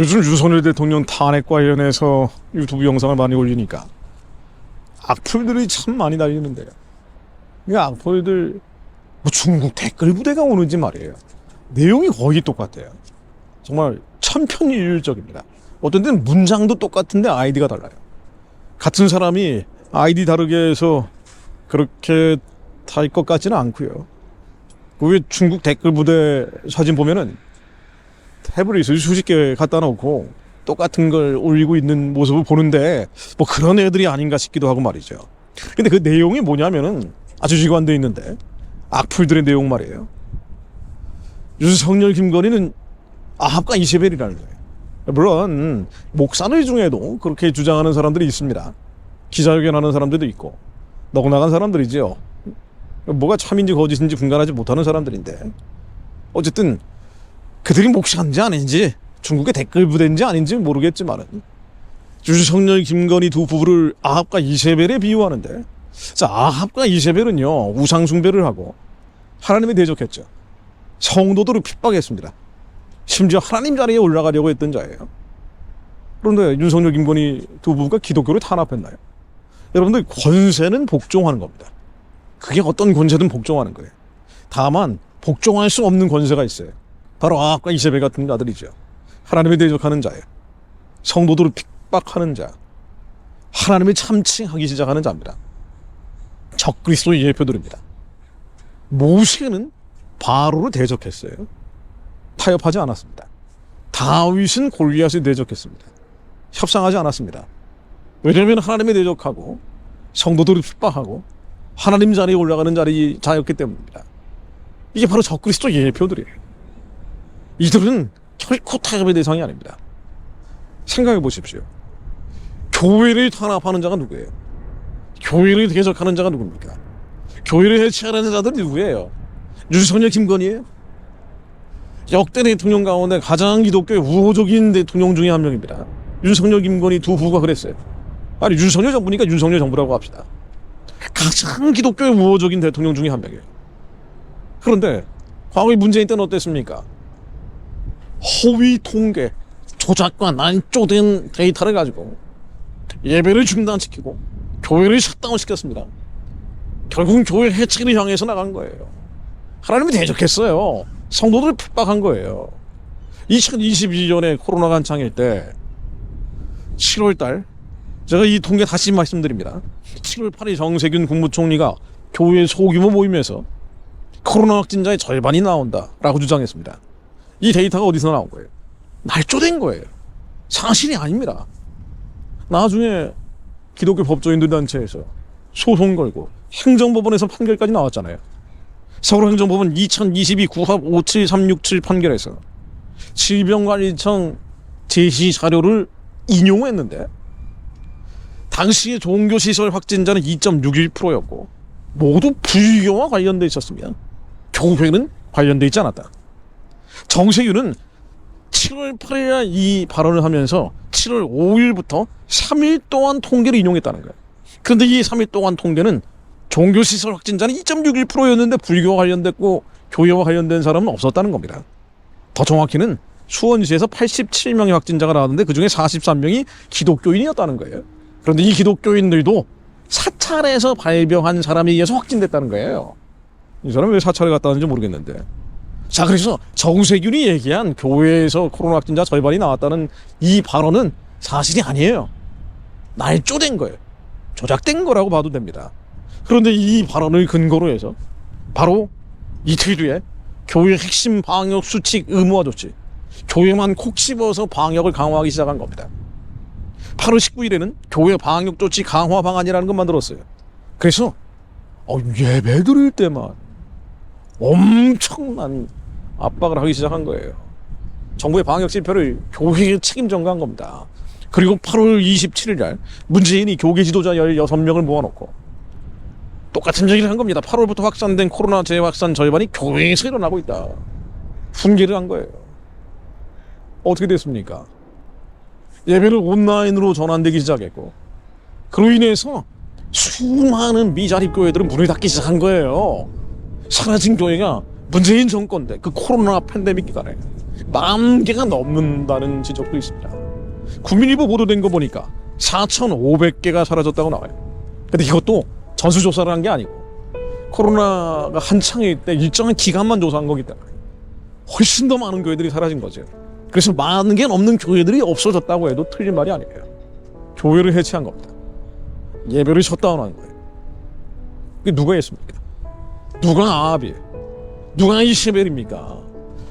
요즘 윤석열 대통령 탄핵 관련해서 유튜브 영상을 많이 올리니까 악플들이 참 많이 달리는데요. 이 악플들 뭐 중국 댓글 부대가 오는지 말이에요. 내용이 거의 똑같아요. 정말 천편일률적입니다. 어떤 때는 문장도 똑같은데 아이디가 달라요. 같은 사람이 아이디 다르게 해서 그렇게 달 것 같지는 않고요. 그 중국 댓글 부대 사진 보면은 태블릿을 수십 개 갖다 놓고 똑같은 걸 올리고 있는 모습을 보는데 뭐 그런 애들이 아닌가 싶기도 하고 말이죠. 근데 그 내용이 뭐냐면은 아주 일관되어 있는데 악플들의 내용 말이에요. 윤석열 김건희는 아합과 이세벨이라는 거예요. 물론 목사들 중에도 그렇게 주장하는 사람들이 있습니다. 기자회견하는 사람들도 있고 넉나간 사람들이죠. 뭐가 참인지 거짓인지 분간하지 못하는 사람들인데 어쨌든 그들이 목사인지 아닌지 중국의 댓글 부대인지 아닌지 모르겠지만은 윤석열 김건희 두 부부를 아합과 이세벨에 비유하는데, 자, 아합과 이세벨은요 우상 숭배를 하고 하나님에 대적했죠. 성도들을 핍박했습니다. 심지어 하나님 자리에 올라가려고 했던 자예요. 그런데 윤석열 김건희 두 부부가 기독교를 탄압했나요? 여러분들, 권세는 복종하는 겁니다. 그게 어떤 권세든 복종하는 거예요. 다만 복종할 수 없는 권세가 있어요. 바로 아합과 이세벨 같은 자들이죠. 하나님에 대적하는 자예요. 성도들을 핍박하는 자, 하나님을 참칭하기 시작하는 자입니다. 적그리스도의 예표들입니다. 모세는 바로를 대적했어요. 타협하지 않았습니다. 다윗은 골리앗에 대적했습니다. 협상하지 않았습니다. 왜냐하면 하나님에 대적하고 성도들을 핍박하고 하나님 자리에 올라가는 자였기 때문입니다. 이게 바로 적그리스도 예표들이에요. 이들은 결코 타협의 대상이 아닙니다. 생각해 보십시오. 교회를 탄압하는 자가 누구예요? 교회를 대적하는 자가 누굽니까? 교회를 해체하는 자들이 누구예요? 윤석열 김건희예요? 역대 대통령 가운데 가장 기독교의 우호적인 대통령 중에 한 명입니다. 윤석열 김건희 두 부부가 그랬어요. 아니, 윤석열 정부니까 윤석열 정부라고 합시다. 가장 기독교의 우호적인 대통령 중에 한 명이에요. 그런데 과거에 문재인 때는 어땠습니까? 허위 통계, 조작과 난조된 데이터를 가지고 예배를 중단시키고 교회를 셧다운시켰습니다. 결국은 교회 해체를 향해서 나간 거예요. 하나님이 대적했어요. 성도들을 핍박한 거예요. 2022년에 코로나가 한창일 때 7월달, 제가 이 통계 다시 말씀드립니다. 7월 8일 정세균 국무총리가 교회 소규모 모임에서 코로나 확진자의 절반이 나온다라고 주장했습니다. 이 데이터가 어디서 나온 거예요? 날조된 거예요. 사실이 아닙니다. 나중에 기독교 법조인들 단체에서 소송 걸고 행정법원에서 판결까지 나왔잖아요. 서울행정법원 2022 구합 57367 판결에서 질병관리청 제시 자료를 인용했는데 당시의 종교시설 확진자는 2.61%였고 모두 불교와 관련돼 있었습니다. 교회는 관련돼 있지 않았다. 정세균은 7월 8일 이 발언을 하면서 7월 5일부터 3일 동안 통계를 인용했다는 거예요. 그런데 이 3일 동안 통계는 종교시설 확진자는 2.61%였는데 불교와 관련됐고 교회와 관련된 사람은 없었다는 겁니다. 더 정확히는 수원시에서 87명의 확진자가 나왔는데 그중에 43명이 기독교인이었다는 거예요. 그런데 이 기독교인들도 사찰에서 발병한 사람에 의해서 확진됐다는 거예요. 이 사람은 왜 사찰에 갔다 왔는지 모르겠는데. 자, 그래서 정세균이 얘기한 교회에서 코로나 확진자 절반이 나왔다는 이 발언은 사실이 아니에요. 날조된 거예요. 조작된 거라고 봐도 됩니다. 그런데 이 발언을 근거로 해서 바로 이틀 뒤에 교회 핵심 방역 수칙 의무화 조치, 교회만 콕 집어서 방역을 강화하기 시작한 겁니다. 8월 19일에는 교회 방역 조치 강화 방안이라는 걸 만들었어요. 그래서 예배 드릴 때만 엄청난 압박을 하기 시작한 거예요. 정부의 방역 지표를 교회에 책임 전가한 겁니다. 그리고 8월 27일 날 문재인이 교계 지도자 16명을 모아놓고 똑같은 얘기를 한 겁니다. 8월부터 확산된 코로나 재확산 절반이 교회에서 일어나고 있다. 훈계를 한 거예요. 어떻게 됐습니까? 예배를 온라인으로 전환되기 시작했고 그로 인해서 수많은 미자립 교회들은 문을 닫기 시작한 거예요. 사라진 교회가 문재인 정권 때 그 코로나 팬데믹 기간에 10,000개가 넘는다는 지적도 있습니다. 국민일보 보도된 거 보니까 4,500개가 사라졌다고 나와요. 근데 이것도 전수조사를 한 게 아니고 코로나가 한창일 때 일정한 기간만 조사한 거기 때문에 훨씬 더 많은 교회들이 사라진 거죠. 그래서 10,000개 넘는 교회들이 없어졌다고 해도 틀린 말이 아니에요. 교회를 해체한 겁니다. 예배를 셧다운한 거예요. 그게 누가 했습니까? 누가 아합이에요? 누가 이세벨입니까?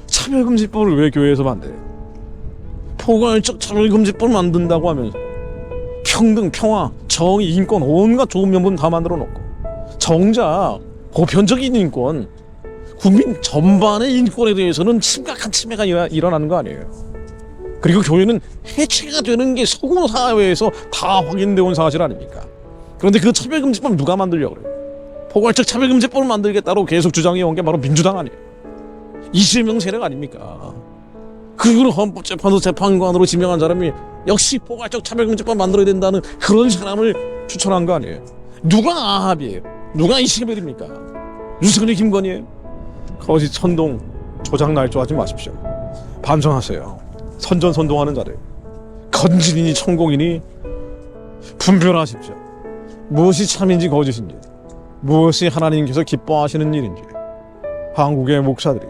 차별금지법을 왜 교회에서 만들어요? 포괄적 차별금지법을 만든다고 하면서 평등, 평화, 정의, 인권 온갖 좋은 명분 다 만들어 놓고 정작 보편적인 인권, 국민 전반의 인권에 대해서는 심각한 침해가 일어나는 거 아니에요. 그리고 교회는 해체가 되는 게 서구 사회에서 다 확인되어 온 사실 아닙니까? 그런데 그 차별금지법 누가 만들려고 그래요? 포괄적 차별금지법을 만들겠다고 계속 주장해 온 게 바로 민주당 아니에요. 이재명 세력 아닙니까? 그걸 헌법재판소 재판관으로 지명한 사람이 역시 포괄적 차별금지법 만들어야 된다는 그런 사람을 추천한 거 아니에요. 누가 아합이에요? 누가 이세벨입니까? 유승리 김건희예요? 거짓 선동 조작 날조하지 마십시오. 반성하세요. 선전선동하는 자들, 건진이니 천공이니 분별하십시오. 무엇이 참인지 거짓인지, 무엇이 하나님께서 기뻐하시는 일인지 한국의 목사들이,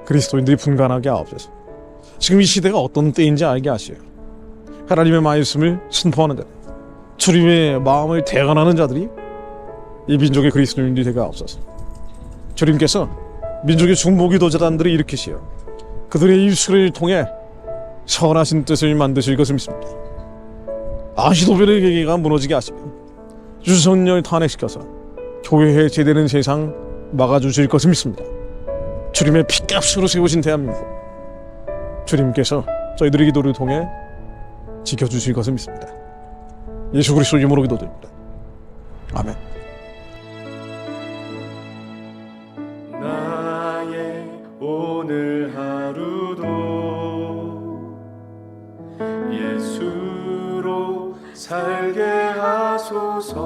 그리스도인들이 분간하게 하옵소서. 지금 이 시대가 어떤 때인지 알게 하시오. 하나님의 말씀을 선포하는 자들, 주님의 마음을 대언하는 자들이 이 민족의 그리스도인들이 되게 하옵소서. 주님께서 민족의 중보기도자단들을 일으키시어 그들의 입술을 통해 선하신 뜻을 만드실 것을 믿습니다. 아히도벨의 계계가 무너지게 하시며 윤석열 탄핵시켜서 교회에 제대는 세상 막아주실 것을 믿습니다. 주님의 피값으로 세우신 대한민국, 주님께서 저희들의 기도를 통해 지켜주실 것을 믿습니다. 예수 그리스도 이름으로 기도드립니다. 아멘. 나의 오늘 하루도 예수로 살게 하소서.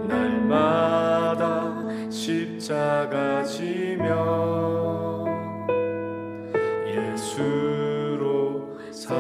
날마다 십자가 지며 예수로 살